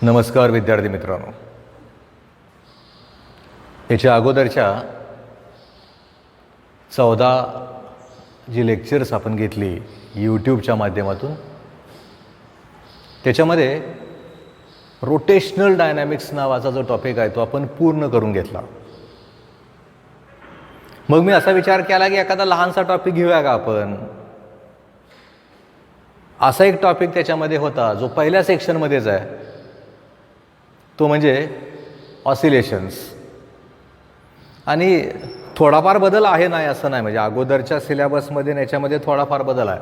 नमस्कार विद्यार्थी मित्रांनो, याच्या अगोदरच्या 14 जी लेक्चर्स आपण घेतली यूट्यूबच्या माध्यमातून, त्याच्यामध्ये रोटेशनल डायनॅमिक्स नावाचा जो टॉपिक आहे तो आपण पूर्ण करून घेतला. मग मी असा विचार केला की एखादा लहानसा टॉपिक घेऊया का आपण. असा एक टॉपिक त्याच्यामध्ये होता जो पहिल्या सेक्शनमध्येच आहे, तो म्हणजे ऑसिलेशन्स. आणि थोडाफार बदल आहे, नाही असं नाही, म्हणजे अगोदरच्या सिलेबसमध्ये याच्यामध्ये थोडाफार बदल आहे,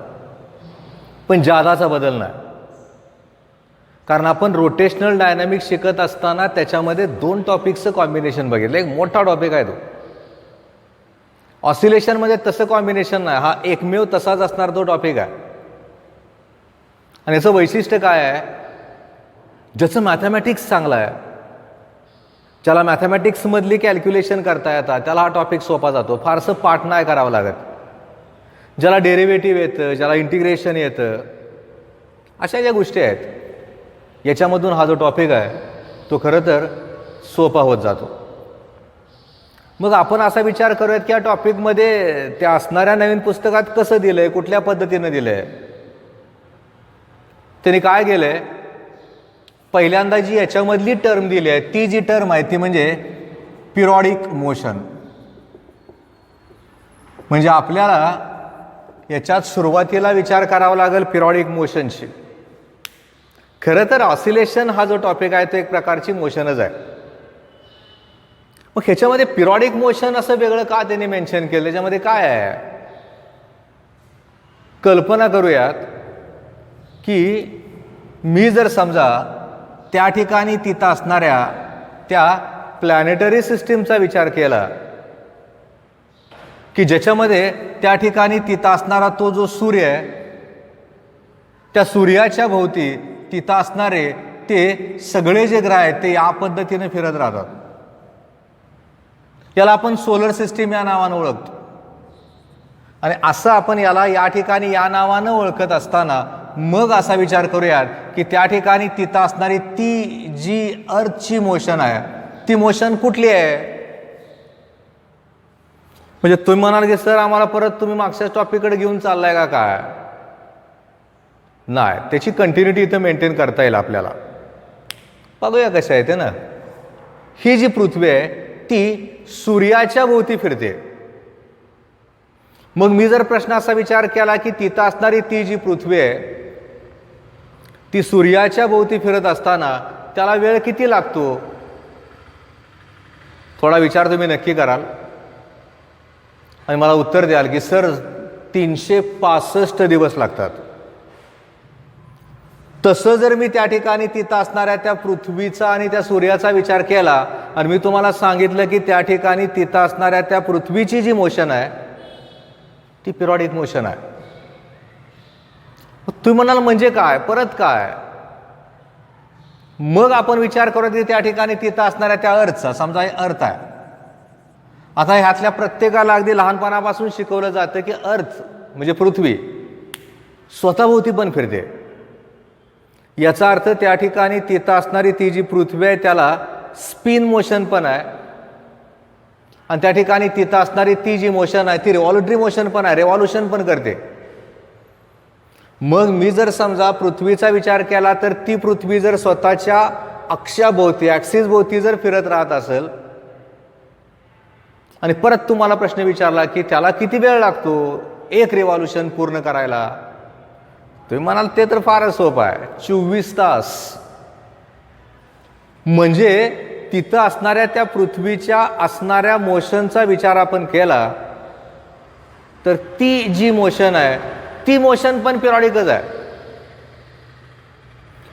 पण जादाचा बदल नाही. कारण आपण रोटेशनल डायनॅमिक्स शिकत असताना त्याच्यामध्ये 2 टॉपिक्सचं कॉम्बिनेशन बघितलं. एक मोठा टॉपिक आहे तो. ऑसिलेशनमध्ये तसं कॉम्बिनेशन नाही, हा एकमेव तसाच असणार तो टॉपिक आहे. आणि याचं वैशिष्ट्य काय आहे, ज्याचं मॅथमॅटिक्स चांगलं आहे, ज्याला मॅथमॅटिक्समधली कॅल्क्युलेशन करता येतात, त्याला हा टॉपिक सोपा जातो. फारसं पाठ नाही करावं लागत. ज्याला डेरिव्हेटिव्ह येतं, ज्याला इंटिग्रेशन येतं, अशा ज्या गोष्टी आहेत, याच्यामधून हा जो टॉपिक आहे तो खरं तर सोपा होत जातो. मग आपण असा विचार करूयात की या टॉपिकमध्ये त्या असणाऱ्या नवीन पुस्तकात कसं दिलं आहे, कुठल्या पद्धतीनं दिलं आहे. त्यांनी काय केलं आहे, पहिल्यांदा जी याच्यामधली टर्म दिली आहे ती जी टर्म आहे ती म्हणजे पिरियॉडिक मोशन. म्हणजे आपल्याला याच्यात सुरुवातीला विचार करावा लागेल पिरियॉडिक मोशनशी. खरं तर ऑसिलेशन हा जो टॉपिक आहे तो एक प्रकारची मोशनच आहे. मग ह्याच्यामध्ये पिरियॉडिक मोशन असं वेगळं का त्यांनी मेन्शन केलं, त्याच्यामध्ये काय आहे. कल्पना करूयात की मी जर समजा त्या ठिकाणी तिथं असणाऱ्या त्या प्लॅनेटरी सिस्टीमचा विचार केला की ज्याच्यामध्ये त्या ठिकाणी तिथं असणारा तो जो सूर्य आहे, त्या सूर्याच्या भोवती तिथं असणारे ते सगळे जे ग्रह आहेत ते या पद्धतीने फिरत राहतात. याला आपण सोलर सिस्टीम या नावानं ओळखतो. आणि असं आपण याला या ठिकाणी या नावानं ओळखत असताना मग असा विचार करूयात की त्या ठिकाणी तिथं असणारी ती जी अर्थची मोशन आहे ती मोशन कुठली आहे. म्हणजे तुम्ही म्हणाल की सर आम्हाला परत तुम्ही मागच्या टॉपिककडे घेऊन चाललाय का काय. नाही, त्याची कंटिन्युटी इथं मेंटेन करता येईल आपल्याला. बघूया कसं आहे ते ना. ही जी पृथ्वी आहे ती सूर्याच्या भोवती फिरते. मग मी जर प्रश्न असा विचार केला की तिथं असणारी ती जी पृथ्वी आहे ती सूर्याच्या भोवती फिरत असताना त्याला वेळ किती लागतो, थोडा विचार तुम्ही नक्की कराल आणि मला उत्तर द्याल की सर 365 दिवस लागतात. तसं जर मी त्या ठिकाणी तिथं असणाऱ्या त्या पृथ्वीचा आणि त्या सूर्याचा विचार केला आणि मी तुम्हाला सांगितलं की त्या ठिकाणी तिथं असणाऱ्या त्या पृथ्वीची जी मोशन आहे ती पिरियॉडिक मोशन आहे. तुम्ही म्हणाल म्हणजे काय, परत काय. मग आपण विचार करू की त्या ठिकाणी तिथं असणाऱ्या त्या अर्थचा, समजा अर्थ आहे. आता ह्यातल्या प्रत्येकाला अगदी लहानपणापासून शिकवलं जातं की अर्थ म्हणजे पृथ्वी स्वतःभोवती पण फिरते. याचा अर्थ त्या ठिकाणी तिथं असणारी ती जी पृथ्वी आहे त्याला स्पिन मोशन पण आहे आणि त्या ठिकाणी तिथं असणारी ती जी मोशन आहे ती रिव्हॉल्युटरी मोशन पण आहे, रिव्हॉल्युशन पण करते. मग मी जर समजा पृथ्वीचा विचार केला तर ती पृथ्वी जर स्वतःच्या अक्षाभोवती ॲक्सिस भोवती जर फिरत राहत असेल आणि परत तुम्हाला प्रश्न विचारला की त्याला किती वेळ लागतो एक रिव्हॉल्युशन पूर्ण करायला, तुम्ही म्हणाल ते तर फारच सोपं आहे, 24 तास. म्हणजे तिथं असणाऱ्या त्या पृथ्वीच्या असणाऱ्या मोशनचा विचार आपण केला तर ती जी मोशन आहे ती मोशन पण पिरियॉडिकच आहे.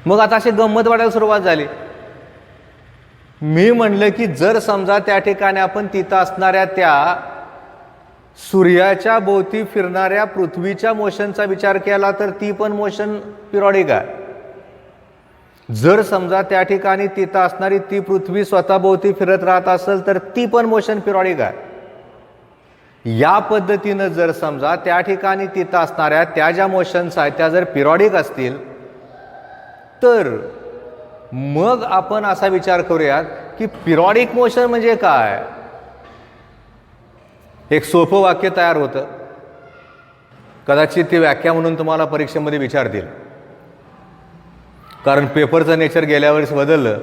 मग आता अशी गंमत वाटायला सुरुवात झाली. मी म्हणलं की जर समजा त्या ठिकाणी आपण तिथं असणाऱ्या त्या सूर्याच्या भोवती फिरणाऱ्या पृथ्वीच्या मोशनचा विचार केला तर ती पण मोशन पिरियॉडिक आहे. जर समजा त्या ठिकाणी तिथं असणारी ती पृथ्वी स्वतःभोवती फिरत राहत असेल तर ती पण मोशन पिरियॉडिक आहे. या पद्धतीनं जर समजा त्या ठिकाणी तिथं असणाऱ्या त्या ज्या मोशन्स आहेत त्या जर पिरियॉडिक असतील तर मग आपण असा विचार करूयात की पिरियॉडिक मोशन म्हणजे काय. एक सोपं वाक्य तयार होतं. कदाचित ती व्याख्या म्हणून तुम्हाला परीक्षेमध्ये विचारतील, कारण पेपरचं नेचर गेल्या वर्षी बदललं.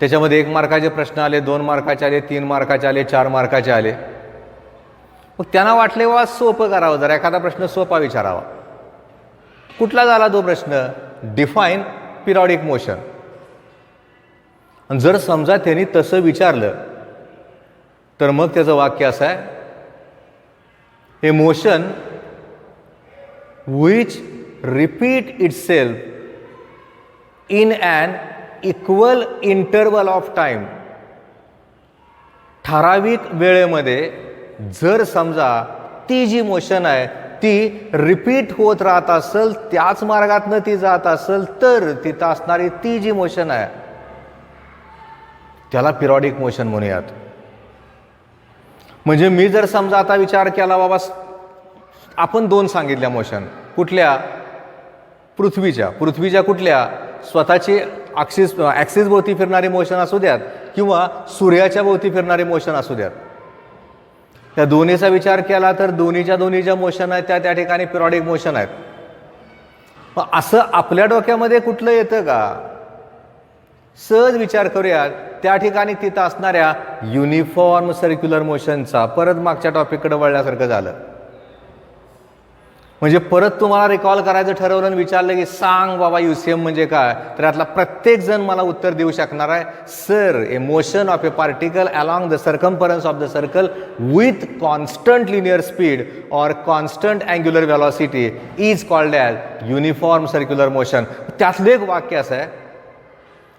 त्याच्यामध्ये 1 मार्काचे प्रश्न आले, 2 मार्काचे आले, 3 मार्काचे आले, 4 मार्काचे आले. मग त्यांना वाटले वा सोपं करावं, जरा एखादा प्रश्न सोपा विचारावा. कुठला झाला तो प्रश्न? Define periodic motion. आणि जर समजा त्यांनी तसं विचारलं तर मग त्याचं वाक्य असं आहे, a motion which repeat itself in an equal interval of time. ठराविक वेळेमध्ये जर समजा ती जी मोशन आहे ती रिपीट होत राहत असेल, त्याच मार्गातनं ती जात असेल, तर तिथं असणारी ती जी मोशन आहे त्याला पिरियॉडिक मोशन म्हणूयात. म्हणजे मी जर समजा आता विचार केला, बाबा आपण 2 सांगितल्या मोशन. कुठल्या? पृथ्वीच्या कुठल्या? स्वतःची ॲक्सिस भोवती फिरणारी मोशन असू द्यात किंवा सूर्याच्या भोवती फिरणारी मोशन असू द्यात. त्या दोन्हीचा विचार केला तर दोन्हीच्या मोशन आहेत त्या ठिकाणी पिरियॉडिक मोशन आहेत. मग असं आपल्या डोक्यामध्ये कुठलं येतं का? सहज विचार करूयात. त्या ठिकाणी तिथं असणाऱ्या युनिफॉर्म सर्क्युलर मोशनचा, परत मागच्या टॉपिककडे वळल्यासारखं झालं. म्हणजे परत तुम्हाला रिकॉल करायचं ठरवलं आणि विचारलं की सांग बाबा UCM म्हणजे काय, तर यातला प्रत्येक जण मला उत्तर देऊ शकणार आहे, sir a motion of a particle along the circumference of the circle with constant linear speed और constant angular velocity is called as uniform circular motion. त्यातलं एक वाक्य असं आहे,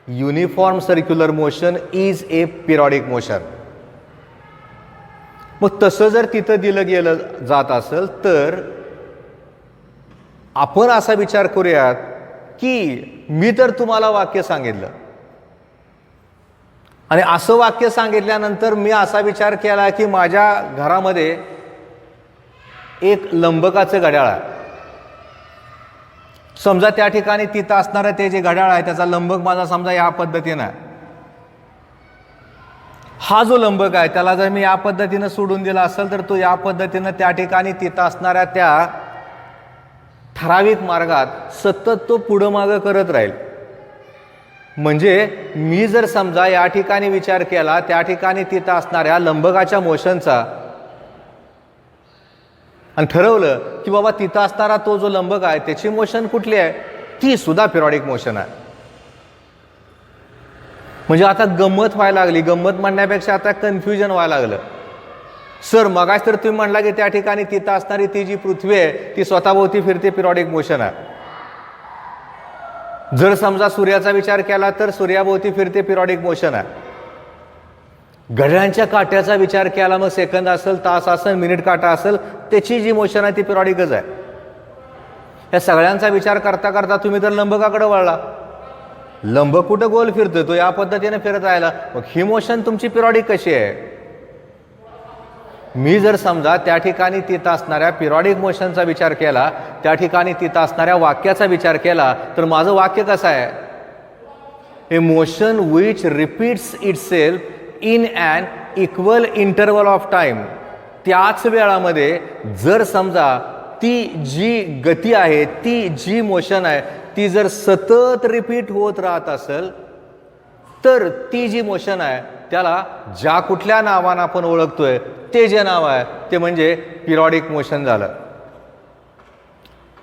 uniform circular motion is a periodic motion. मग तसं जर तिथं दिलं गेलं जात असेल तर आपण असा विचार करूयात की मी तर तुम्हाला वाक्य सांगितलं आणि असं वाक्य सांगितल्यानंतर मी असा विचार केला की माझ्या घरामध्ये एक लंबकाचं घड्याळ आहे. समजा त्या ठिकाणी तिथं असणारं ते जे घड्याळ आहे त्याचा लंबक माझा समजा या पद्धतीनं आहे. हा जो लंबक आहे त्याला जर मी या पद्धतीनं सोडून दिला असेल तर तो या पद्धतीनं त्या ठिकाणी तिथं असणाऱ्या त्या ठराविक मार्गात सतत तो पुढं मागं करत राहील. म्हणजे मी जर समजा या ठिकाणी विचार केला त्या ठिकाणी तिथं असणाऱ्या लंबकाच्या मोशनचा आणि ठरवलं की बाबा तिथं असणारा तो जो लंबक आहे त्याची मोशन कुठली आहे, ती सुद्धा पिरियॉडिक मोशन आहे. म्हणजे आता गंमत व्हायला लागली. गंमत म्हणण्यापेक्षा आता कन्फ्युजन व्हायला लागलं. सर मगाच तर तुम्ही म्हणला की त्या ठिकाणी तिथं असणारी ती जी पृथ्वी आहे ती स्वतःभोवती फिरते, पिरियॉडिक मोशन आहे. जर समजा सूर्याचा विचार केला तर सूर्याभोवती फिरते, पिरियॉडिक मोशन आहे. घड्याळांच्या काट्याचा विचार केला, मग सेकंद असेल, तास असेल, मिनिट काटा असेल, त्याची जी मोशन आहे ती पिरियॉडिकच आहे. या सगळ्यांचा विचार करता करता तुम्ही तर लंबकाकडे वळला. लंबक कुठं गोल फिरतोय, तो या पद्धतीने फिरत राहिला. मग ही मोशन तुमची पिरियॉडिक कशी आहे? मी जर समजा त्या ठिकाणी तिथं असणाऱ्या पिरियॉडिक मोशनचा विचार केला, त्या ठिकाणी तिथं असणाऱ्या वाक्याचा विचार केला, तर माझं वाक्य कसं आहे? A motion which repeats itself in an equal interval of time. त्याच वेळामध्ये जर समजा ती जी गती आहे, ती जी मोशन आहे, ती जर सतत रिपीट होत राहत असेल तर ती जी मोशन आहे त्याला ज्या कुठल्या नावानं आपण ओळखतोय ते जे नाव आहे ते म्हणजे पिरियॉडिक मोशन झालं.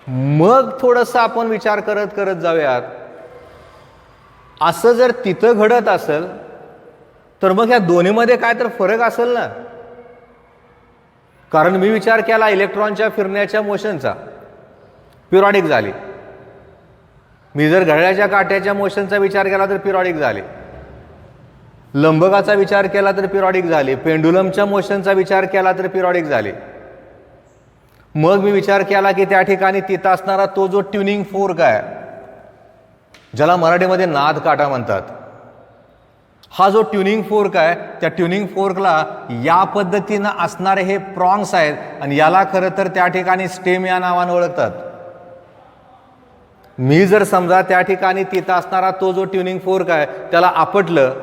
मग थोडंसं आपण विचार करत करत जाऊयात. असं जर तिथं घडत असेल तर मग या दोन्हीमध्ये काय तर फरक असेल ना. कारण मी विचार केला इलेक्ट्रॉनच्या फिरण्याच्या मोशनचा, पिरियॉडिक झाली. मी जर घड्याळाच्या काट्याच्या मोशनचा विचार केला तर पिरियॉडिक झाली. लंबकाचा विचार केला तर पिरियॉडिक झाली. पेंडुलमच्या मोशनचा विचार केला तर पिरियॉडिक झाली. मग मी विचार केला की त्या ठिकाणी तिथं असणारा तो जो ट्युनिंग फोर्क आहे, ज्याला मराठीमध्ये नाद काटा म्हणतात, हा जो ट्युनिंग फोर्क आहे त्या ट्युनिंग फोर्कला या पद्धतीनं असणारे हे प्रॉन्ग्स आहेत आणि याला खरं तर त्या ठिकाणी स्टेम या नावानं ओळखतात. मी जर समजा त्या ठिकाणी तिथं असणारा तो जो ट्युनिंग फोर्क आहे त्याला आपटलं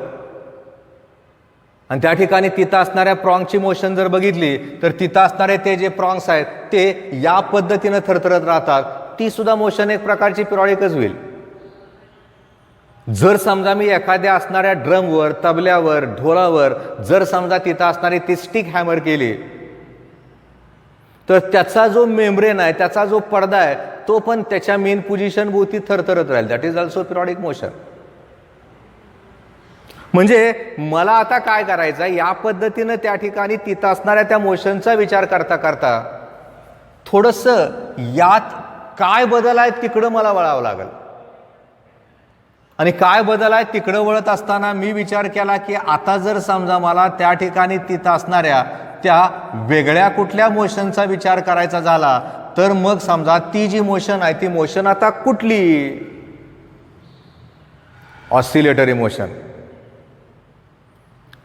आणि त्या ठिकाणी तिथं असणाऱ्या प्रॉंगची मोशन जर बघितली तर तिथं असणारे ते जे प्रॉंग्स आहेत ते या पद्धतीनं थरथरत राहतात, ती सुद्धा मोशन एक प्रकारची पिरियॉडिकच होईल. जर समजा मी एखाद्या असणाऱ्या ड्रमवर, तबल्यावर, ढोलावर जर समजा तिथं असणारी ती स्टिक हॅमर केली तर त्याचा जो मेम्ब्रेन आहे, त्याचा जो पडदा आहे तो पण त्याच्या मेन पोझिशन भोवती थरथरत राहील. That is also periodic motion. म्हणजे मला आता काय करायचं आहे, या पद्धतीनं त्या ठिकाणी तिथं असणाऱ्या त्या मोशनचा विचार करता करता थोडंसं यात काय बदल आहे तिकडं मला वळावं लागेल. आणि काय बदल आहे तिकडं वळत असताना मी विचार केला की आता जर समजा मला त्या ठिकाणी तिथं असणाऱ्या त्या वेगळ्या कुठल्या मोशनचा विचार करायचा झाला तर मग समजा ती जी मोशन आहे ती मोशन आता कुठली? Oscillatory motion.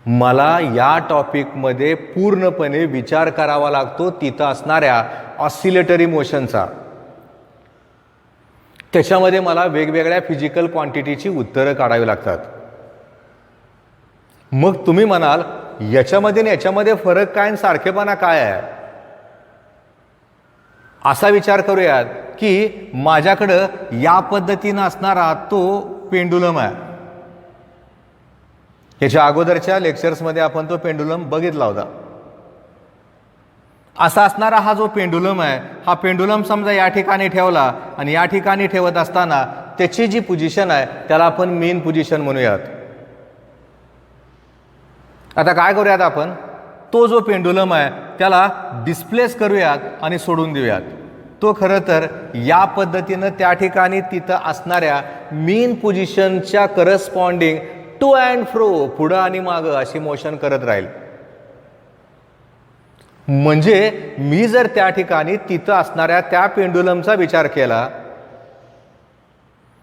मला या टॉपिकमध्ये पूर्णपणे विचार करावा लागतो तिथं असणाऱ्या ऑसिलेटरी मोशनचा. त्याच्यामध्ये मला वेगवेगळ्या फिजिकल क्वांटिटीची उत्तरं काढावी लागतात. मग तुम्ही म्हणाल याच्यामध्ये आणि याच्यामध्ये फरक काय आणि सारखेपणा काय आहे? असा विचार करूयात की माझ्याकडं या पद्धतीनं असणारा तो पेंडुलम आहे. याच्या अगोदरच्या लेक्चर्समध्ये आपण तो पेंडुलम बघितला होता. असा असणारा हा जो पेंडुलम आहे, हा पेंडुलम समजा या ठिकाणी ठेवला आणि या ठिकाणी ठेवत असताना त्याची जी पोझिशन आहे त्याला आपण मेन पोझिशन म्हणूयात. आता काय करूयात आपण, तो जो पेंडुलम आहे त्याला डिस्प्लेस करूयात आणि सोडून देऊयात. तो खरं तर या पद्धतीनं त्या ठिकाणी तिथं असणाऱ्या मेन पोझिशनच्या करस्पॉन्डिंग टू अँड फ्रो, पुढं आणि मागं अशी मोशन करत राहील. म्हणजे मी जर त्या ठिकाणी तिथं असणाऱ्या त्या पेंडुलमचा विचार केला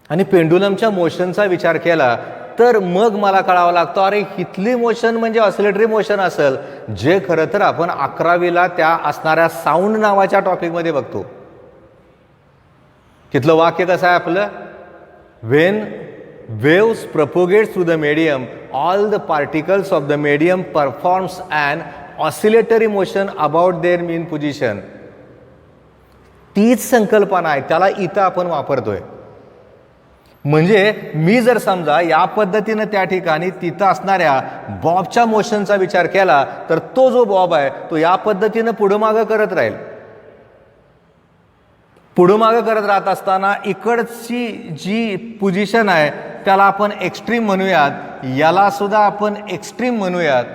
आणि पेंडुलमच्या मोशनचा विचार केला तर मग मला कळावं लागतं अरे इथली मोशन म्हणजे ऑसिलेटरी मोशन असेल, जे खरं तर आपण 11वीला त्या असणाऱ्या साऊंड नावाच्या टॉपिकमध्ये बघतो. तिथलं वाक्य कसं आहे आपलं, when waves propagate through the medium, all the particles of the medium performs an oscillatory motion about their mean position. तीच संकल्पना आहे, त्याला इथं आपण वापरतोय. म्हणजे मी जर समजा या पद्धतीनं त्या ठिकाणी तिथं असणाऱ्या बॉबच्या मोशनचा विचार केला तर तो जो बॉब आहे तो या पद्धतीनं पुढं मागं करत राहील. पुढं मागं करत राहत असताना इकडची जी पोझिशन आहे त्याला आपण एक्स्ट्रीम म्हणूयात, याला सुद्धा आपण एक्स्ट्रीम म्हणूयात.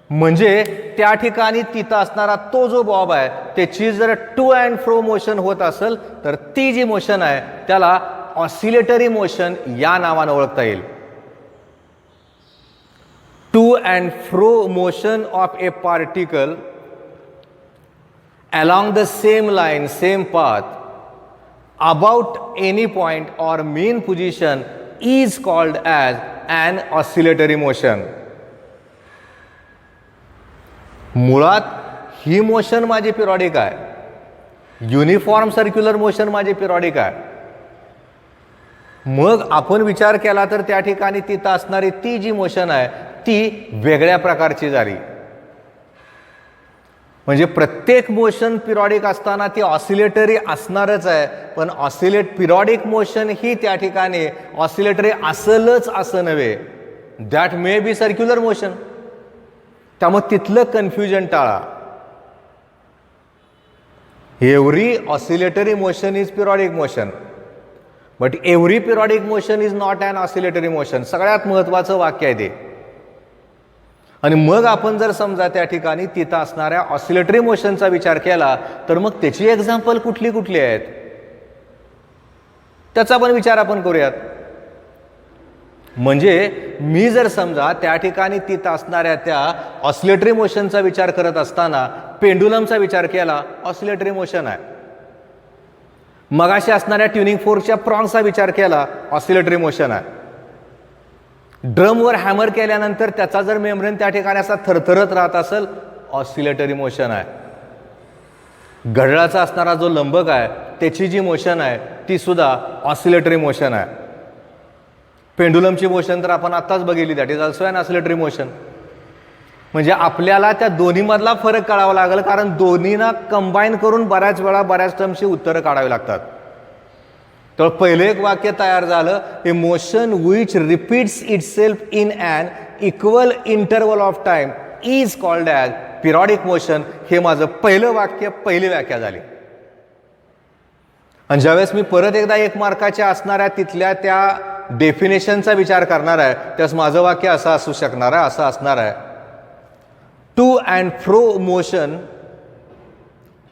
म्हणजे त्या ठिकाणी तिथं असणारा तो जो बॉब आहे त्याची जर टू अँड फ्रो मोशन होत असेल तर ती जी मोशन आहे त्याला ऑसिलेटरी मोशन या नावानं ओळखता येईल. To and fro motion of a particle along the same line, same path, about any point or mean position is called as an oscillatory motion. मुळात ही मोशन माझी पिरियॉडिक आहे, युनिफॉर्म सर्क्युलर मोशन माझी periodic आहे. मग आपण विचार केला तर त्या ठिकाणी तिथं असणारी ती जी मोशन आहे ती वेगळ्या प्रकारची झाली. म्हणजे प्रत्येक मोशन पिरियॉडिक असताना ती ऑसिलेटरी असणारच आहे, पण पिरियॉडिक मोशन ही त्या ठिकाणी ऑसिलेटरी असेलच असं नव्हे. That may be circular motion. त्यामुळे तिथलं कन्फ्युजन टाळा. Every oscillatory motion is periodic motion, but every periodic motion is not an oscillatory motion. सगळ्यात महत्वाचं वाक्य आहे ते. आणि मग आपण जर समजा त्या ठिकाणी तिथं असणाऱ्या ऑसिलेटरी मोशनचा विचार केला तर मग त्याची एक्झाम्पल कुठली कुठली आहेत त्याचा पण विचार आपण करूयात. म्हणजे मी जर समजा त्या ठिकाणी तिथं असणाऱ्या त्या ऑसिलेटरी मोशनचा विचार करत असताना पेंडुलमचा विचार केला, ऑसिलेटरी मोशन आहे. मगाशी असणाऱ्या ट्युनिंग फोर्कच्या प्रॉंगचा विचार केला, ऑसिलेटरी मोशन आहे. ड्रमवर हॅमर केल्यानंतर त्याचा जर मेम्ब्रेन त्या ठिकाणी असा थरथरत राहत असेल, ऑसिलेटरी मोशन आहे. घड्याळाचा असणारा जो लंबक आहे त्याची जी मोशन आहे ती सुद्धा ऑसिलेटरी मोशन आहे. पेंडुलमची मोशन तर आपण आत्ताच बघितली, that is also an oscillatory motion. म्हणजे आपल्याला त्या दोन्हीमधला फरक काढावा लागेल, कारण दोन्हींना कंबाईन करून बऱ्याच वेळा बऱ्याच टर्मची उत्तरं काढावी लागतात. तर पहिलं एक वाक्य तयार झालं, a motion which repeats itself in an equal interval of time is called as periodic motion. हे माझं पहिलं वाक्य, पहिली व्याख्या झाली. आणि ज्यावेळेस मी परत एकदा 1 मार्काच्या असणाऱ्या तिथल्या त्या डेफिनेशनचा विचार करणार आहे, त्यास माझं वाक्य असं असू शकणार आहे, असं असणार आहे, to and fro motion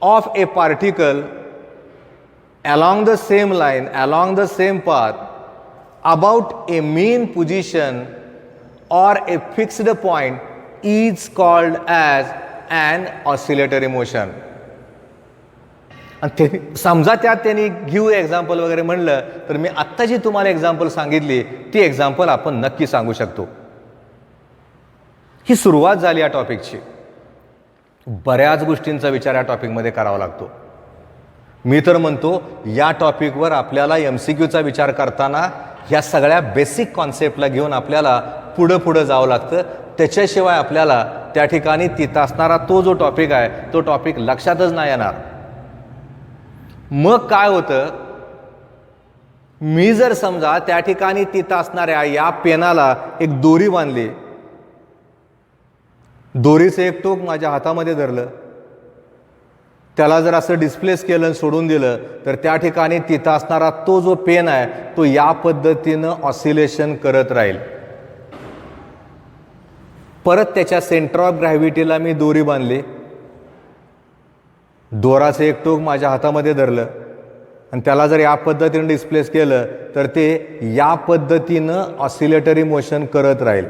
of a particle along the same line, along the same path, about a mean position or a fixed point is called as an oscillatory motion. आणि ते समजा त्यात त्यांनी गिव्ह एक्झाम्पल वगैरे म्हणलं तर मी आत्ता जी तुम्हाला एक्झाम्पल सांगितली ती एक्झाम्पल आपण नक्की सांगू शकतो. ही सुरुवात झाली या टॉपिकची. बऱ्याच गोष्टींचा विचार या टॉपिकमध्ये करावा लागतो. मी तर म्हणतो या टॉपिकवर आपल्याला MCQचा विचार करताना ह्या सगळ्या बेसिक कॉन्सेप्टला घेऊन आपल्याला पुढं जावं लागतं. त्याच्याशिवाय आपल्याला त्या ठिकाणी तिथं असणारा तो जो टॉपिक आहे तो टॉपिक लक्षातच नाही येणार. मग काय होतं, मी जर समजा त्या ठिकाणी तिथं असणाऱ्या या पेनाला एक दोरी बांधली, दोरीचं एक टोक माझ्या हातामध्ये धरलं, त्याला जर असं डिस्प्लेस केलं सोडून दिलं तर त्या ठिकाणी तिथं असणारा तो जो पेन आहे तो या पद्धतीनं ऑसिलेशन करत राहील. परत त्याच्या सेंटर ऑफ ग्रॅव्हिटीला मी दोरी बांधली, दोराचं एक टोक माझ्या हातामध्ये धरलं आणि त्याला जर या पद्धतीनं डिस्प्लेस केलं तर ते या पद्धतीनं ऑसिलेटरी मोशन करत राहील.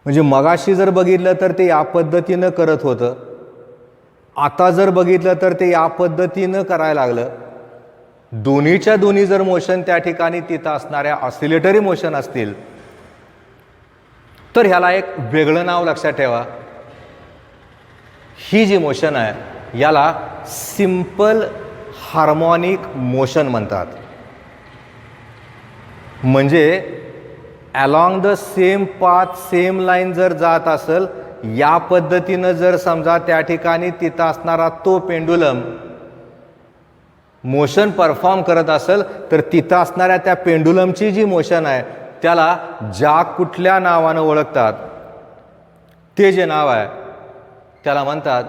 म्हणजे मगाशी जर बघितलं तर ते या पद्धतीनं करत होतं, आता जर बघितलं तर ते या पद्धतीनं करायला लागलं. दोन्हीच्या दोन्ही जर मोशन त्या ठिकाणी तिथं असणाऱ्या ऑसिलेटरी मोशन असतील तर ह्याला एक वेगळं नाव लक्षात ठेवा. ही जी मोशन आहे याला सिंपल हार्मोनिक मोशन म्हणतात. म्हणजे along the same path same line जर जात असेल, या पद्धतीनं जर समजा त्या ठिकाणी तिथं असणारा तो पेंडुलम मोशन परफॉर्म करत असेल तर तिथं असणाऱ्या त्या पेंडुलमची जी मोशन आहे त्याला ज्या कुठल्या नावानं ओळखतात ते जे नाव आहे त्याला म्हणतात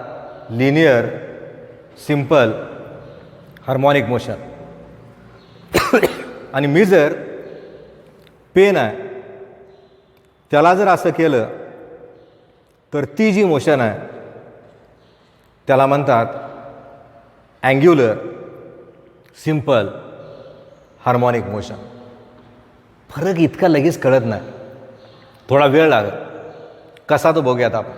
लिनियर सिंपल हार्मोनिक मोशन. आणि मी जर पेन आहे त्याला जर असं केलं तर ती जी मोशन आहे त्याला म्हणतात अँग्युलर सिंपल हार्मोनिक मोशन. फरक इतका लगेच कळत नाही, थोडा वेळ लागेल. कसा तो बघूयात आपण,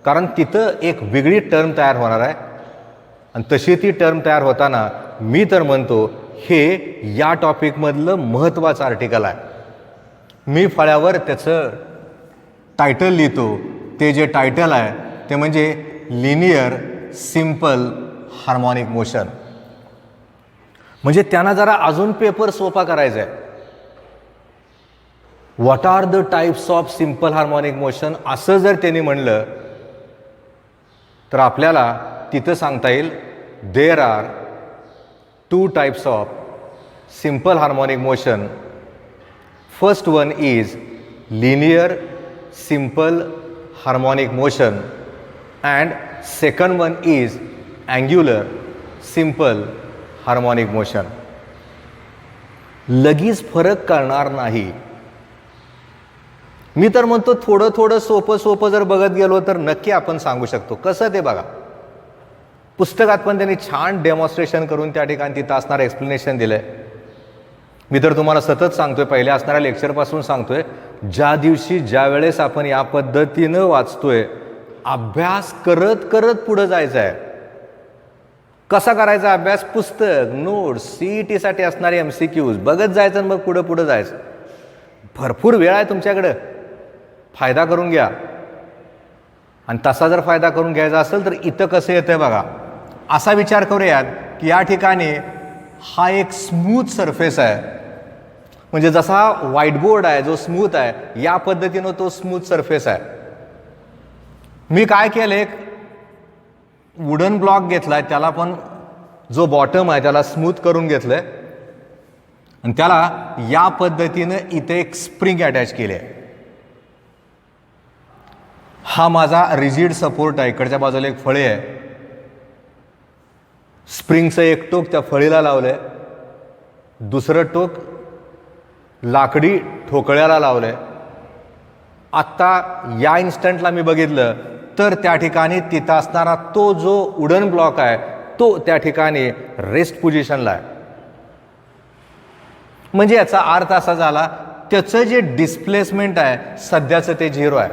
कारण तिथं एक वेगळी टर्म तयार होणार आहे आणि तशी ती टर्म तयार होताना मी तर म्हणतो हे या टॉपिकमधलं महत्त्वाचं आर्टिकल आहे. मी फळ्यावर त्याचं टायटल लिहितो. ते जे टायटल आहे ते म्हणजे लिनियर सिंपल हार्मोनिक मोशन. म्हणजे त्यांना जरा अजून पेपर सोपा करायचा आहे. What are the types of simple harmonic motion असं जर त्यांनी म्हणलं तर आपल्याला तिथं सांगता येईल there are 2 types of simple harmonic motion. First one is linear simple harmonic motion and second one is angular simple harmonic motion. लगेच फरक कळणार नाही. मी तर म्हणतो थोडं सोपं जर बघत गेलो तर नक्की आपण सांगू शकतो. कसं ते बघा, पुस्तकात पण त्यांनी छान डेमॉन्स्ट्रेशन करून त्या ठिकाणी तिथं असणारं एक्सप्लेनेशन दिलंय. मी तर तुम्हाला सतत सांगतोय, पहिल्या असणाऱ्या लेक्चरपासून सांगतोय, ज्या दिवशी ज्या वेळेस आपण या पद्धतीनं वाचतोय अभ्यास करत पुढं जायचं आहे. कसा करायचा अभ्यास? पुस्तक, नोट्स, CET साठी असणारे MCQs बघत जायचं आणि मग पुढं जायचं. भरपूर वेळ आहे तुमच्याकडं, फायदा करून घ्या. आणि तसा जर फायदा करून घ्यायचा असेल तर इथं कसं येतंय बघा. असा विचार करूयात की या ठिकाणी हा एक स्मूथ सरफेस आहे, म्हणजे जसा व्हाईट बोर्ड आहे जो स्मूथ आहे या पद्धतीनं तो स्मूथ सरफेस आहे. मी काय केलं, एक वुडन ब्लॉक घेतलाय, त्याला पण जो बॉटम आहे त्याला स्मूथ करून घेतलंय आणि त्याला या पद्धतीनं इथे एक स्प्रिंग अटॅच केली आहे. हा माझा रिजिड सपोर्ट आहे. इकडच्या बाजूला एक फळी आहे, स्प्रिंगचं एक टोक त्या फळीला लावलंय, दुसरं टोक लाकडी ठोकळ्याला लावलंय. आत्ता या इन्स्टंटला मी बघितलं तर त्या ठिकाणी तिथं असणारा तो जो वुडन ब्लॉक आहे तो त्या ठिकाणी रेस्ट पोझिशनला आहे. म्हणजे याचा अर्थ असा झाला, त्याचं जे डिस्प्लेसमेंट आहे सध्याचं ते 0 आहे.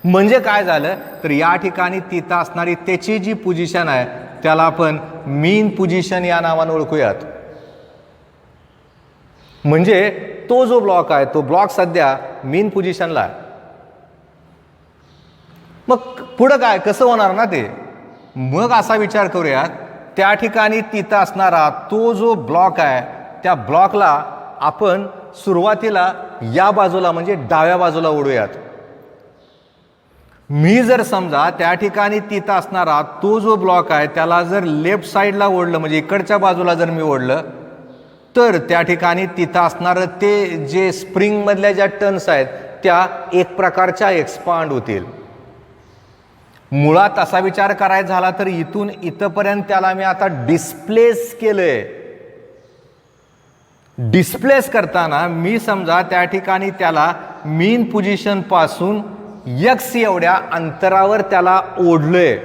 म्हणजे काय झालं तर या ठिकाणी तिथं असणारी त्याची जी पोझिशन आहे त्याला आपण मीन पोझिशन या नावानं ओळखूयात. म्हणजे तो जो ब्लॉक आहे तो ब्लॉक सध्या मीन पोझिशनला आहे. मग पुढं काय कसं होणार ना ते, मग असा विचार करूयात, त्या ठिकाणी तिथं असणारा तो जो ब्लॉक आहे त्या ब्लॉकला आपण सुरुवातीला या बाजूला म्हणजे डाव्या बाजूला ओढूयात. मी जर समजा त्या ठिकाणी तिथं असणारा तो जो ब्लॉक आहे त्याला जर लेफ्ट साईडला ओढलं, म्हणजे इकडच्या बाजूला जर मी ओढलं, तर त्या ठिकाणी तिथं असणारं ते जे स्प्रिंग मधल्या ज्या टर्न्स आहेत त्या एक प्रकारच्या एक्सपांड होतील. मुळात असा विचार करायचा झाला तर इथून इथपर्यंत त्याला मी आता डिस्प्लेस केलंय. डिस्प्लेस करताना मी समजा त्या ठिकाणी त्याला मीन पोझिशन पासून x एवढ्या अंतरावर त्याला ओढलंय.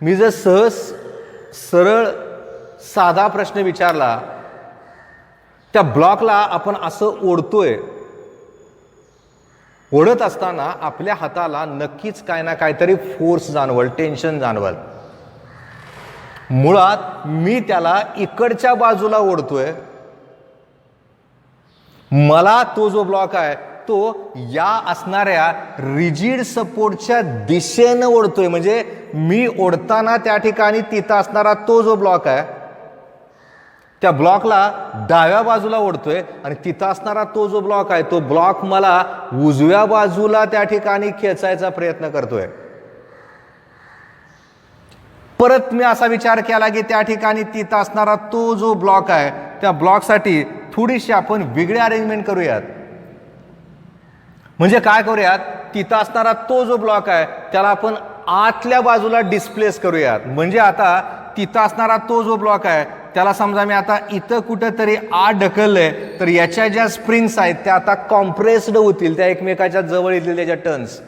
मी जर सहज सरळ साधा प्रश्न विचारला, त्या ब्लॉकला आपण असं ओढतोय, ओढत असताना आपल्या हाताला नक्कीच काय ना काहीतरी फोर्स जाणवल, टेन्शन जाणवल. मुळात मी त्याला इकडच्या बाजूला ओढतोय, मला तो जो ब्लॉक आहे तो या असणाऱ्या रिजिड सपोर्टच्या दिशेनं ओढतोय. म्हणजे मी ओढताना त्या ठिकाणी तिथं असणारा तो जो ब्लॉक आहे त्या ब्लॉकला डाव्या बाजूला ओढतोय आणि तिथं असणारा तो जो ब्लॉक आहे तो ब्लॉक मला उजव्या बाजूला त्या ठिकाणी खेचायचा प्रयत्न करतोय. परत मी असा विचार केला की त्या ठिकाणी तिथं असणारा तो जो ब्लॉक आहे त्या ब्लॉकसाठी थोडीशी आपण वेगळी अरेंजमेंट करूयात. म्हणजे काय करूयात, तिथं असणारा तो जो ब्लॉक आहे त्याला आपण आतल्या बाजूला डिस्प्लेस करूयात. म्हणजे आता तिथं असणारा तो जो ब्लॉक आहे त्याला समजा मी आता इथं कुठंतरी आत ढकललंय तर याच्या ज्या स्प्रिंग्स आहेत त्या आता कॉम्प्रेस्ड होतील, त्या एकमेकाच्या जवळ येतील त्याच्या टर्न्स.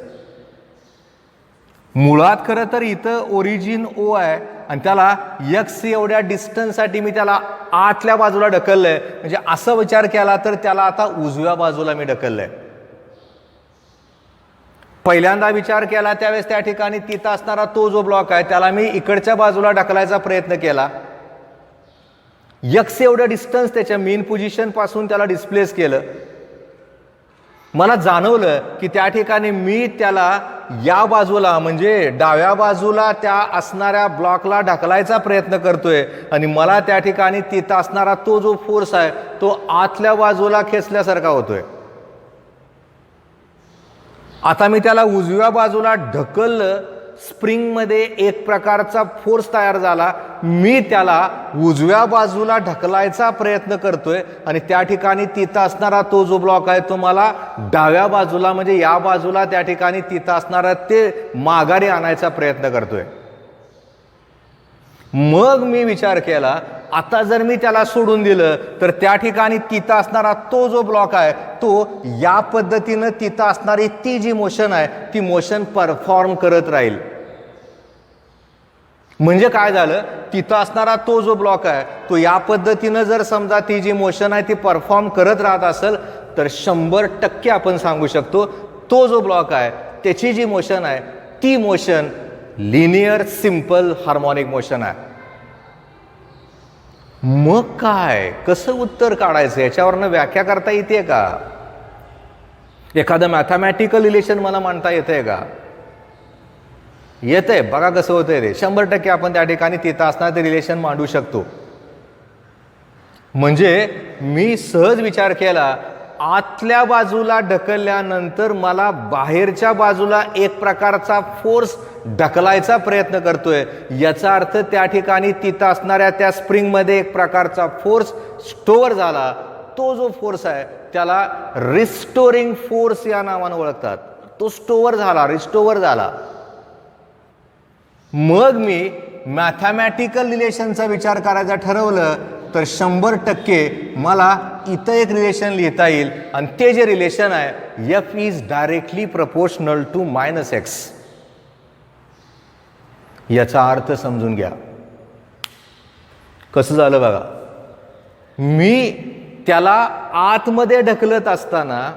मुळात खरं तर इथं ओरिजिन O आहे आणि त्याला x एवढ्या डिस्टन्ससाठी मी त्याला आतल्या बाजूला ढकललंय. म्हणजे असं विचार केला तर त्याला आता उजव्या बाजूला मी ढकललंय. पहिल्यांदा विचार केला त्यावेळेस त्या ठिकाणी तिथं असणारा तो जो ब्लॉक आहे त्याला मी इकडच्या बाजूला ढकलायचा प्रयत्न केला. x एवढं डिस्टन्स त्याच्या मेन पोझिशन पासून त्याला डिस्प्लेस केलं. मला जाणवलं की त्या ठिकाणी मी त्याला या बाजूला म्हणजे डाव्या बाजूला त्या असणाऱ्या ब्लॉकला ढकलायचा प्रयत्न करतोय आणि मला त्या ठिकाणी तिथं असणारा तो जो फोर्स आहे तो आतल्या बाजूला खेचल्यासारखा होतोय. आता मी त्याला उजव्या बाजूला ढकललं, स्प्रिंगमध्ये एक प्रकारचा फोर्स तयार झाला. मी त्याला उजव्या बाजूला ढकलायचा प्रयत्न करतोय आणि त्या ठिकाणी तिथं असणारा तो जो ब्लॉक आहे तो मला डाव्या बाजूला म्हणजे या बाजूला त्या ठिकाणी तिथं असणारा ते माघारी आणायचा प्रयत्न करतोय. मग मी विचार केला, आता जर मी त्याला सोडून दिलं तर त्या ठिकाणी तिथं असणारा तो जो ब्लॉक आहे तो या पद्धतीनं तिथं असणारी ती जी मोशन आहे ती मोशन परफॉर्म करत राहील. म्हणजे काय झालं, तिथं असणारा तो जो ब्लॉक आहे तो या पद्धतीनं जर समजा ती जी मोशन आहे ती परफॉर्म करत राहत असेल तर 100% आपण सांगू शकतो तो जो ब्लॉक आहे त्याची जी मोशन आहे ती motion linear simple harmonic motion आहे. मग काय, कसं उत्तर काढायचं याच्यावरनं व्याख्या करता येते का? एखादं मॅथमॅटिकल रिलेशन मला मांडता येतंय का? येतंय. बघा कसं होतंय ते. 100% आपण त्या ठिकाणी तिथं असणार ते रिलेशन मांडू शकतो. म्हणजे मी सहज विचार केला, आतल्या बाजूला ढकलल्यानंतर मला बाहेरच्या बाजूला एक प्रकारचा फोर्स ढकलायचा प्रयत्न करतोय, याचा अर्थ त्या ठिकाणी तिथं असणाऱ्या त्या स्प्रिंगमध्ये एक प्रकारचा फोर्स स्टोअर झाला. तो जो फोर्स आहे त्याला रिस्टोरिंग फोर्स या नावाने ओळखतात. तो स्टोअर झाला, रिस्टोअर झाला. मग मी मॅथमॅटिकल रिलेशनचा विचार करायचा ठरवलं तर 100% मला इथं एक रिलेशन लिहिता येईल आणि ते जे रिलेशन आहे F is directly proportional to -x. याचा अर्थ समजून घ्या. कसं झालं बघा, मी त्याला आतमध्ये ढकलत असताना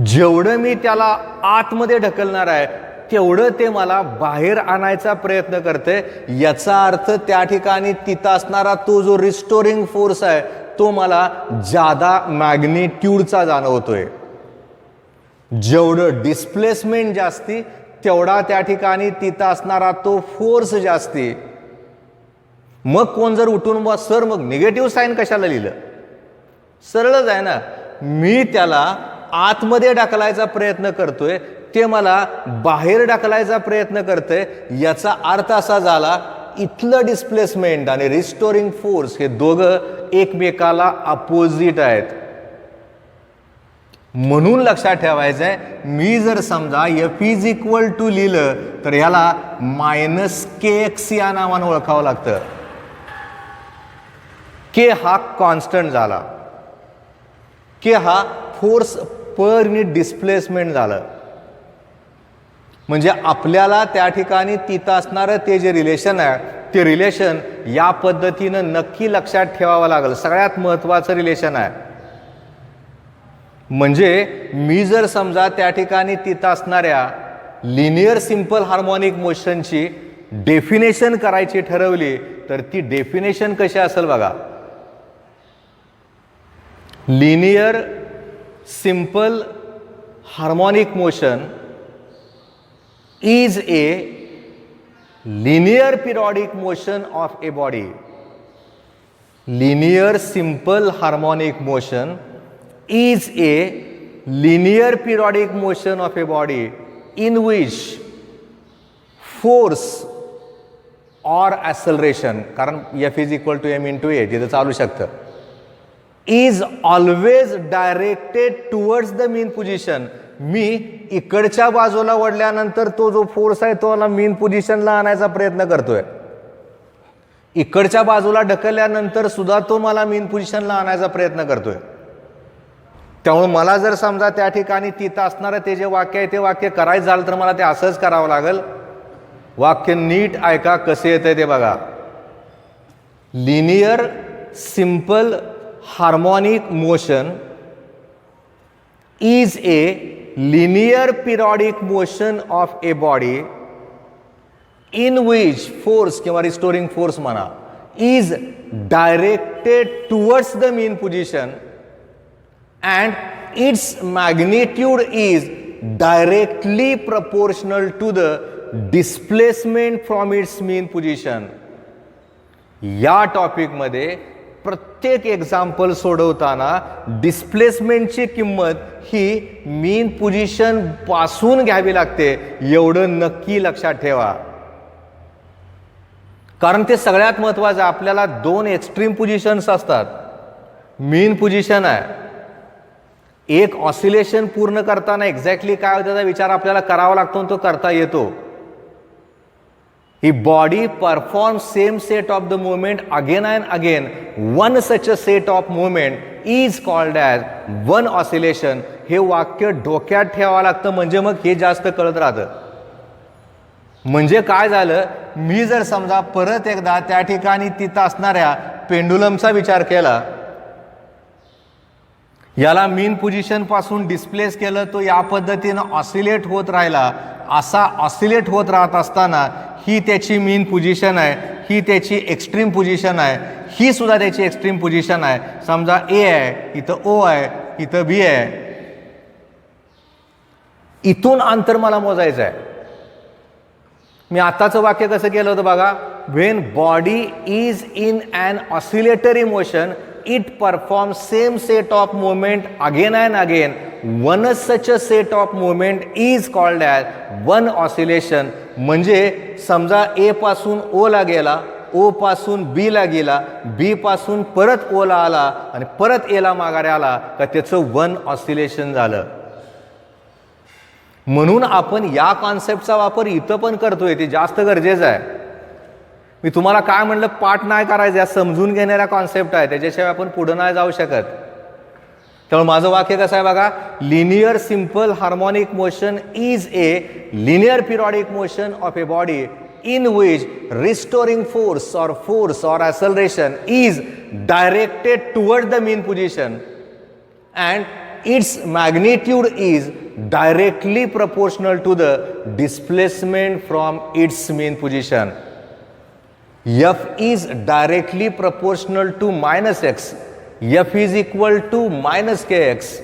जेवढं मी त्याला आतमध्ये ढकलणार आहे तेवढं ते मला बाहेर आणायचा प्रयत्न करते. याचा अर्थ त्या ठिकाणी तिथं असणारा तो जो रिस्टोरिंग फोर्स आहे तो मला जादा मॅग्निट्यूडचा जाणवतोय. जेवढं डिस्प्लेसमेंट जास्ती तेवढा त्या ठिकाणी तिथं असणारा तो फोर्स जास्ती. मग कोण जर उठून बा सर मग निगेटिव्ह साईन कशाला लिहिलं, सरळच आहे ना. मी त्याला आतमध्ये ढकलायचा प्रयत्न करतोय, ते मला बाहेर ढकलायचा प्रयत्न करते. याचा अर्थ असा झाला इथलं डिस्प्लेसमेंट आणि रिस्टोरिंग फोर्स हे दोघं एकमेकाला अपोजिट आहेत. म्हणून लक्षात ठेवायचं आहे, मी जर समजा एफ इज इक्वल टू लिहिलं तर ह्याला -kx या नावानं ओळखावं लागतं. के हा कॉन्स्टंट झाला, के हा फोर्स पर युनिट डिस्प्लेसमेंट झालं. म्हणजे आपल्याला त्या ठिकाणी तिथं असणारं ते जे रिलेशन आहे ते रिलेशन या पद्धतीनं नक्की लक्षात ठेवावं लागेल. सगळ्यात महत्त्वाचं रिलेशन आहे. म्हणजे मी जर समजा त्या ठिकाणी तिथं असणाऱ्या लिनियर सिंपल हार्मोनिक मोशनची डेफिनेशन करायची ठरवली तर ती डेफिनेशन कशी असेल बघा. Linear simple harmonic motion is a linear periodic motion of a body. Linear simple harmonic motion is a linear periodic motion of a body in which force or acceleration, कारण F is equal to m into a जिथं चालू शकतं, is always directed towards the mean position. मी इकडच्या बाजूला वळल्यानंतर तो जो force आहे तो मला मीन पोझिशनला आणायचा प्रयत्न करतोय. इकडच्या बाजूला ढकलल्यानंतर सुद्धा तो मला मीन पोझिशनला आणायचा प्रयत्न करतोय. त्यामुळे मला जर समजा त्या ठिकाणी तिथं असणारं ते जे वाक्य आहे ते वाक्य करायचं झालं तर मला ते असंच करावं लागेल. वाक्य नीट ऐका कसे येतंय ते बघा. Linear simple harmonic motion is a linear periodic motion of a body in which force किंवा restoring force म्हणा is directed towards the mean position and its magnitude is directly proportional to the displacement from its mean position. या टॉपिकमध्ये प्रत्येक example सोडवताना डिस्प्लेसमेंटची किंमत ही मीन position पासून घ्यावी लागते, एवढं नक्की लक्षात ठेवा. कारण ते सगळ्यात महत्त्वाचं. आपल्याला दोन एक्स्ट्रीम पोझिशन्स असतात. मीन पोझिशन आहे, एक ऑसिलेशन पूर्ण करताना एक्झॅक्टली काय होतं त्याचा विचार आपल्याला करावा लागतो, तो करता येतो. He body performs same set of the movement again and again. One such a set of movement is called as one oscillation. हे वाक्य डोक्यात ठेवावं लागतं म्हणजे मग हे जास्त कळत राहतं. म्हणजे काय झालं, मी जर समजा परत एकदा त्या ठिकाणी तिथं असणाऱ्या पेंडुलमचा विचार केला, याला मीन पोझिशन पासून डिस्प्लेस केलं, तो या पद्धतीनं ऑसिलेट होत राहिला. असा ऑसिलेट होत राहत असताना ही त्याची मीन पोझिशन आहे, ही त्याची एक्स्ट्रीम पोझिशन आहे, ही सुद्धा त्याची एक्स्ट्रीम पोझिशन आहे. समजा ए आहे, इथं ओ आहे, इथं बी आहे. इथून अंतर मला मोजायचं आहे. मी आताचं वाक्य कसं केलं होतं बघा. When body is in an oscillatory motion it perform same set of movement again and again. One such a set of movement is called as one oscillation. म्हणजे समजा ए पासून ओ ला गेला, ओ पासून बी ला गेला, बी पासून परत ओ ला आला आणि परत ए ला माघारी आला का त्याचं वन ऑसिलेशन झालं. म्हणून आपण या कॉन्सेप्टचा वापर इथं पण करतोय, ते जास्त गरजेचं आहे. मी तुम्हाला काय म्हणलं, पाठ नाही करायचं, या समजून घेणारा कॉन्सेप्ट आहे, त्याच्याशिवाय आपण पुढे नाही जाऊ शकत. त्यामुळे माझं वाक्य कसं आहे बघा, linear simple harmonic motion is A linear periodic motion of a body in which restoring force or acceleration is directed toward the mean position and its magnitude is directly proportional to the displacement from its mean position. F is directly proportional to minus x. F is equal to minus kx.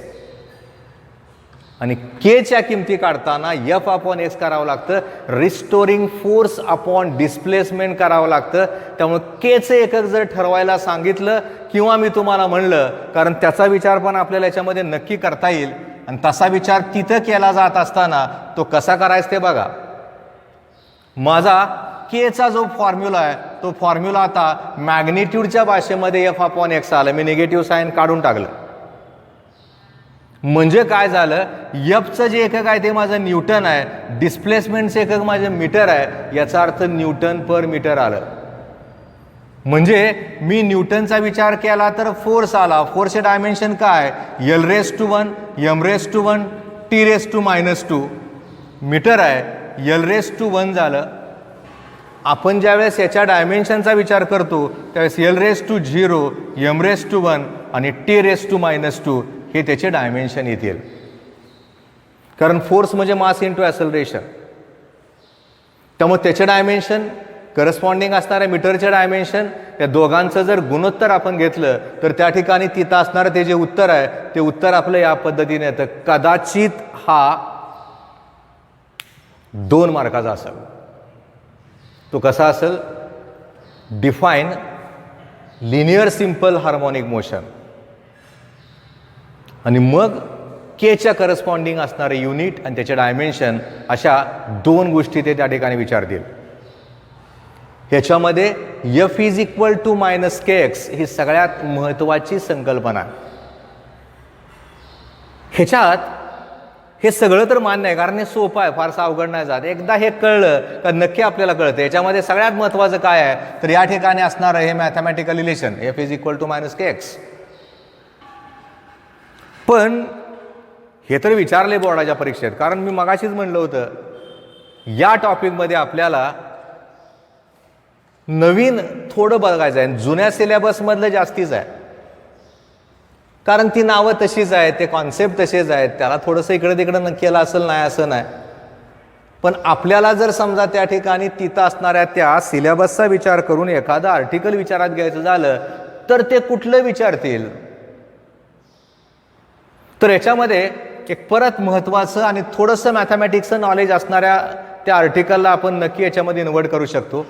आणि केच्या किमती काढताना F upon x करावं लागतं, restoring force upon displacement करावं लागतं. त्यामुळे केचं एकक जर ठरवायला सांगितलं किंवा मी तुम्हाला म्हणलं, कारण त्याचा विचार पण आपल्याला याच्यामध्ये नक्की करता येईल आणि तसा विचार तिथं केला जात असताना तो कसा करायचा ते बघा. माझा केचा जो फॉर्म्युला आहे तो फॉर्म्युला आता मॅग्निट्यूडच्या भाषेमध्ये एफ अपॉन एक्स आलं, मी निगेटिव्ह साईन काढून टाकलं. म्हणजे काय झालं, एफचं जे एकक आहे ते माझं न्यूटन आहे, डिस्प्लेसमेंटचं एकक माझं मीटर आहे, याचा अर्थ न्यूटन पर मीटर आलं. म्हणजे मी न्यूटनचा विचार केला तर फोर्स आला. फोर्सचे डायमेन्शन काय, L⁻⁴, M⁻⁴, T⁻⁻². मीटर आहे, L⁻⁴ झालं. आपण ज्यावेळेस याच्या डायमेन्शनचा विचार करतो त्यावेळेस L⁻�0, M⁻⁴ आणि T⁻⁻² हे त्याचे डायमेन्शन येतील. कारण फोर्स म्हणजे मास इंटू ॲसेलरेशन. त्यामुळे त्याचे डायमेन्शन करस्पॉन्डिंग असणाऱ्या मीटरचे डायमेन्शन, या दोघांचं जर गुणोत्तर आपण घेतलं तर त्या ठिकाणी तिथं असणारं ते जे उत्तर आहे ते उत्तर आपलं या पद्धतीने येतं. कदाचित हा 2 मार्काचा असेल. तो कसा असेल, define linear simple harmonic motion आणि मग केच्या करस्पॉन्डिंग असणारे युनिट आणि त्याचे डायमेन्शन, अशा 2 गोष्टी ते त्या ठिकाणी विचारतील. ह्याच्यामध्ये F is equal to minus K X ही सगळ्यात महत्त्वाची संकल्पना. ह्याच्यात हे सगळं तर मान्य आहे कारण हे सोपं आहे, फारसं अवघड नाही जात. एकदा हे कळलं का नक्की आपल्याला कळतं. याच्यामध्ये सगळ्यात महत्त्वाचं काय आहे तर या ठिकाणी असणारं हे mathematical relation F is equal to minus K X. पण हे तर विचारले बोर्डाच्या परीक्षेत, कारण मी मगाशीच म्हणलं होतं या टॉपिकमध्ये आपल्याला नवीन थोडं बघायचं आहे, जुन्या सिलेबसमधलं जास्तीच आहे. कारण ती नावं तशीच आहेत, ते कॉन्सेप्ट तसेच आहेत, त्याला थोडंसं इकडे तिकडं केलं असेल नाही असं नाही. पण आपल्याला जर समजा त्या ठिकाणी तिथं असणाऱ्या त्या सिलेबसचा विचार करून एखादं आर्टिकल विचारात घ्यायचं झालं तर ते कुठलं विचारतील. तर याच्यामध्ये एक परत महत्त्वाचं आणि थोडंसं मॅथमॅटिक्सचं नॉलेज असणाऱ्या त्या आर्टिकलला आपण नक्की याच्यामध्ये निवड करू शकतो.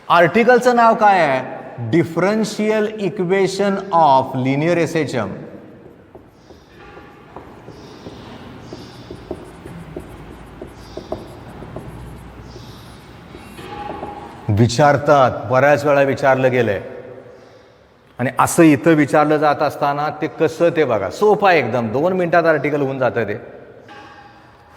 आर्टिकलचं नाव काय आहे, differential equation of linear SHM. विचारतात, बऱ्याच वेळा विचारलं गेलंय आणि असं इथं विचारलं जात असताना ते कसं, ते बघा सोपं आहे एकदम, 2 मिनिटात आर्टिकल होऊन जातं. ते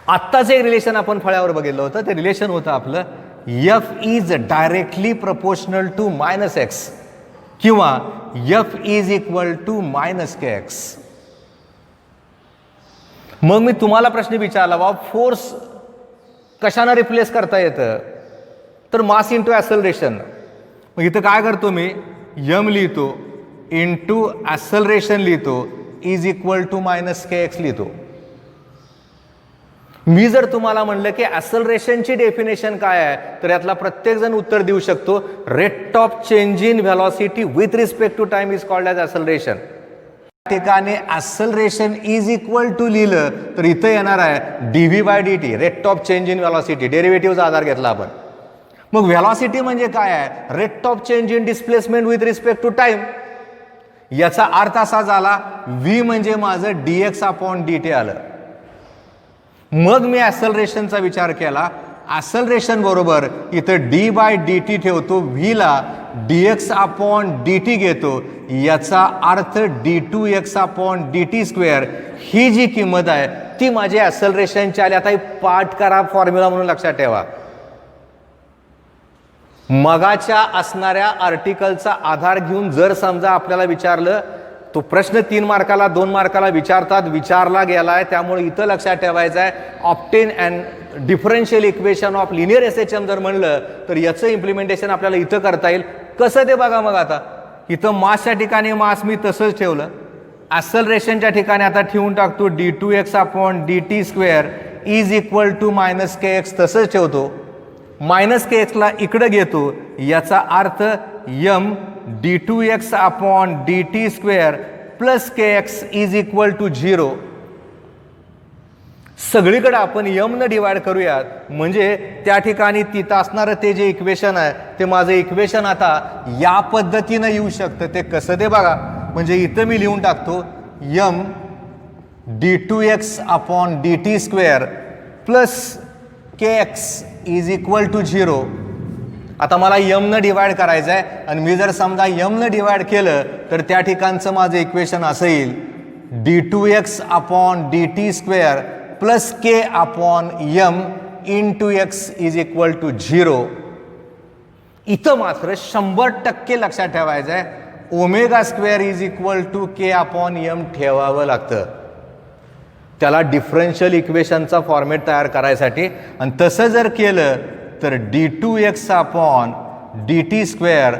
आत्ताच एक रिलेशन आपण फळ्यावर बघितलं होतं, ते रिलेशन होतं आपलं F is directly proportional to minus X किंवा F is equal to minus K X. मग मी तुम्हाला प्रश्न विचारला, बा फोर्स कशानं रिप्लेस करता येतं तर मास इंटू ॲसेलरेशन. मग इथं काय करतो मी, यम लिहितो इंटू ॲसेलरेशन लिहितो is equal to minus K X लिहितो. मी जर तुम्हाला म्हणलं की ॲसेलरेशनची डेफिनेशन काय आहे तर यातला प्रत्येक जण उत्तर देऊ शकतो, rate of change in velocity with respect to time is called as acceleration. ठिकाणी ॲसेलरेशन इज इक्वल टू लिहिलं तर इथं येणार आहे dv/dt, rate of change in velocity. डेरिव्हेटिव्हचा आधार घेतला आपण. मग व्हेलॉसिटी म्हणजे काय आहे? Rate of change in displacement with respect to time. याचा अर्थ असा झाला v म्हणजे माझं dx अपॉन dt आलं. मग मी ॲक्सलरेशनचा विचार केला. ॲक्सलरेशन बरोबर इथं d बाय dt ठेवतो, v ला dx अपॉन dt घेतो. याचा अर्थ d2x अपॉन dt स्क्वेअर ही जी किंमत आहे ती माझी ॲक्सलरेशनची आली. आता ही पाठ करा फॉर्म्युला म्हणून लक्षात ठेवा. मगाच्या असणाऱ्या आर्टिकलचा आधार घेऊन जर समजा आपल्याला विचारलं, तो प्रश्न 3 मार्काला 2 मार्काला विचारला गेलाय, त्यामुळे इथं लक्षात ठेवायचं आहे obtain and differential equation of linear SHM जर म्हणलं तर याचं इम्प्लिमेंटेशन आपल्याला इथं करता येईल. कसं ते बघा. मग आता इथं मासच्या ठिकाणी मास मी तसंच ठेवलं, ॲक्सलरेशनच्या ठिकाणी आता ठेवून टाकतो d2x upon dt square is equal to minus kx तसंच ठेवतो. मायनस kx ला इकडे घेतो. याचा अर्थ m d2x upon dt square plus kx is equal to 0. सगळीकडे आपण m न डिवाइड करूयात, म्हणजे त्या ठिकाणी तिथं असणारं ते जे इक्वेशन आहे ते माझं इक्वेशन आता या पद्धतीनं येऊ शकतं. ते कसं ते बघा. म्हणजे इथं मी लिहून टाकतो m d2x upon dt square plus kx is equal to 0. आता मला m न डिवाइड करायचं आहे आणि मी जर समजा m न डिवाइड केलं तर त्या ठिकाणचं माझं इक्वेशन असं येईल d2x upon dt square plus k upon m into x is equal to 0. इथं मात्र 100% लक्षात ठेवायचं आहे omega square is equal to k upon m ठेवावं लागतं त्याला डिफरन्शियल इक्वेशनचा फॉर्मेट तयार करायसाठी. आणि तसं जर केलं तर d2x upon dt square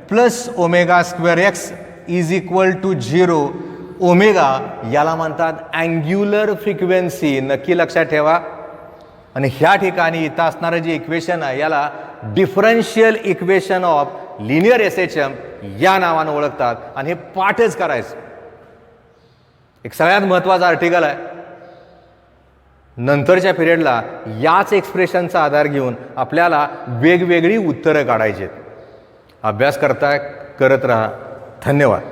plus omega square x is equal to 0. Omega याला म्हणतात अँग्युलर फ्रिक्वेन्सी, नक्की लक्षात ठेवा. आणि ह्या ठिकाणी इथं असणारं जे इक्वेशन आहे याला differential equation of linear SHM या नावानं ओळखतात. आणि हे पाठच करायचं. एक सगळ्यात महत्त्वाचा आर्टिकल आहे. नंतरच्या पिरियडला याच एक्सप्रेशनचा आधार घेऊन आपल्याला वेगवेगळी उत्तरं काढायची. अभ्यास करत राहा. धन्यवाद.